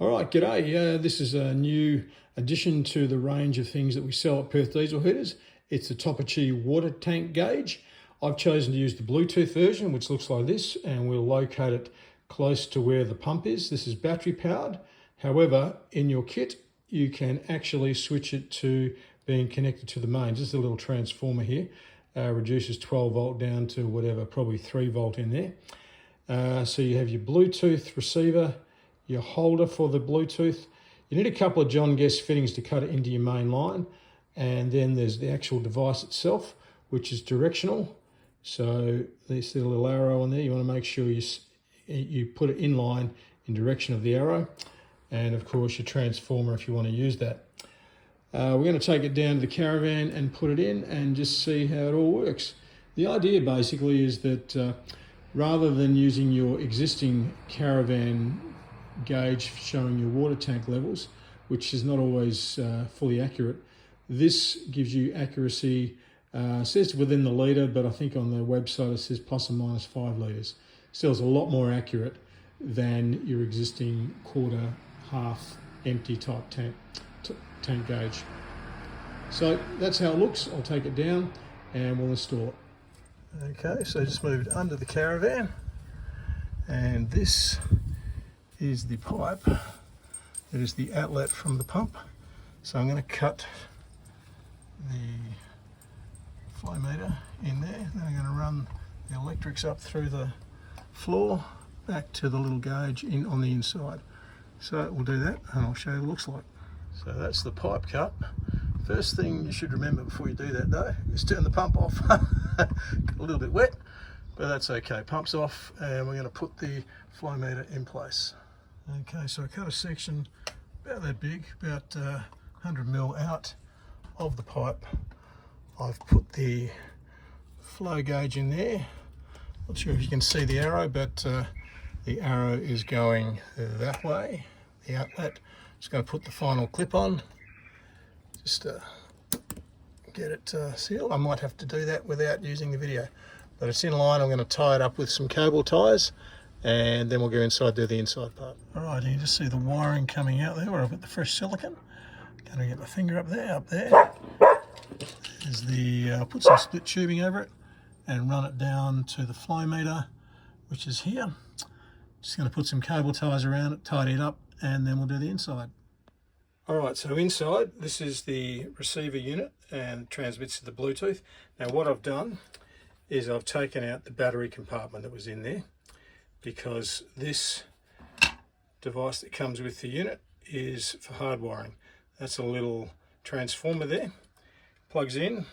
All right, g'day. This is a new addition to the range of things that we sell at Perth Diesel Heaters. It's the Topargee water tank gauge. I've chosen to use the Bluetooth version, which looks like this, and we'll locate it close to where the pump is. This is battery powered. However, in your kit, you can actually switch it to being connected to the mains. Just a little transformer here. Reduces 12 volt down to whatever, probably 3 volt in there. So you have your Bluetooth receiver, your holder for the Bluetooth. You need a couple of John Guest fittings to cut it into your main line. And then there's the actual device itself, which is directional. So this little arrow on there, you want to make sure you put it in line in direction of the arrow. And of course your transformer if you want to use that. We're going to take it down to the caravan and put it in and just see how it all works. The idea basically is that rather than using your existing caravan gauge showing your water tank levels, which is not always fully accurate, this gives you accuracy. Says within the litre, but I think on the website it says plus or minus 5 litres. Still is a lot more accurate than your existing quarter, half empty type tank gauge. So that's how it looks. I'll take it down and we'll install it. Okay, so just moved under the caravan, and this is the pipe that is the outlet from the pump. So I'm going to cut the flow meter in there, then I'm going to run the electrics up through the floor back to the little gauge in on the inside. So we'll do that and I'll show you what it looks like. So that's the pipe cut. First thing you should remember before you do that though is turn the pump off. A little bit wet, but that's okay. Pump's off and we're going to put the flow meter in place. Okay, so I cut a section about that big, about 100 mil out of the pipe. I've put the flow gauge in there. Not sure if you can see the arrow, but the arrow is going that way, the outlet. Just going to put the final clip on, just get it sealed. I might have to do that without using the video, but it's in line. I'm going to tie it up with some cable ties and then we'll go inside, do the inside part. All right, you just see the wiring coming out there where I've got the fresh silicone. Going to get my finger up there. There's the, put some split tubing over it and run it down to the flow meter, which is here. Just going to put some cable ties around it, tidy it up, and then we'll do the inside. All right, so inside, this is the receiver unit and transmits to the Bluetooth. Now what I've done is I've taken out the battery compartment that was in there, because this device that comes with the unit is for hard wiring. That's a little transformer there, plugs in,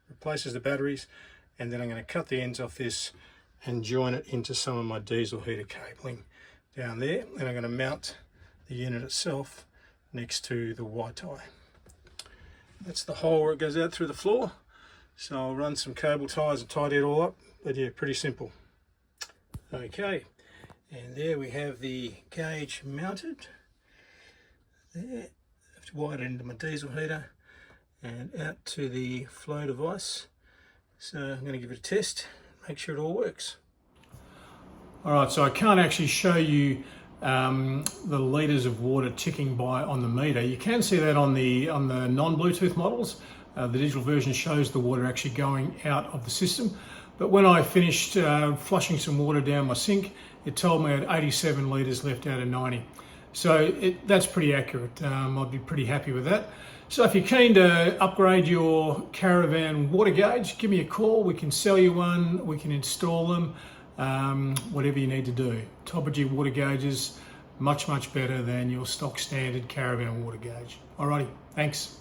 replaces the batteries, and then I'm going to cut the ends off this and join it into some of my diesel heater cabling down there, and I'm going to mount the unit itself next to the Y tie. That's the hole where it goes out through the floor, so I'll run some cable ties and tidy it all up, but yeah, pretty simple. Okay, and there we have the gauge mounted there. I have to wire it into my diesel heater and out to the flow device. So I'm going to give it a test, make sure it all works. All right, so I can't actually show you the litres of water ticking by on the meter. You can see that on the non-Bluetooth models. The digital version shows the water actually going out of the system. But when I finished flushing some water down my sink, it told me I had 87 litres left out of 90. So that's pretty accurate. I'd be pretty happy with that. So if you're keen to upgrade your caravan water gauge, give me a call. We can sell you one, we can install them, whatever you need to do. Topargee water gauges, much better than your stock standard caravan water gauge. Alrighty, thanks.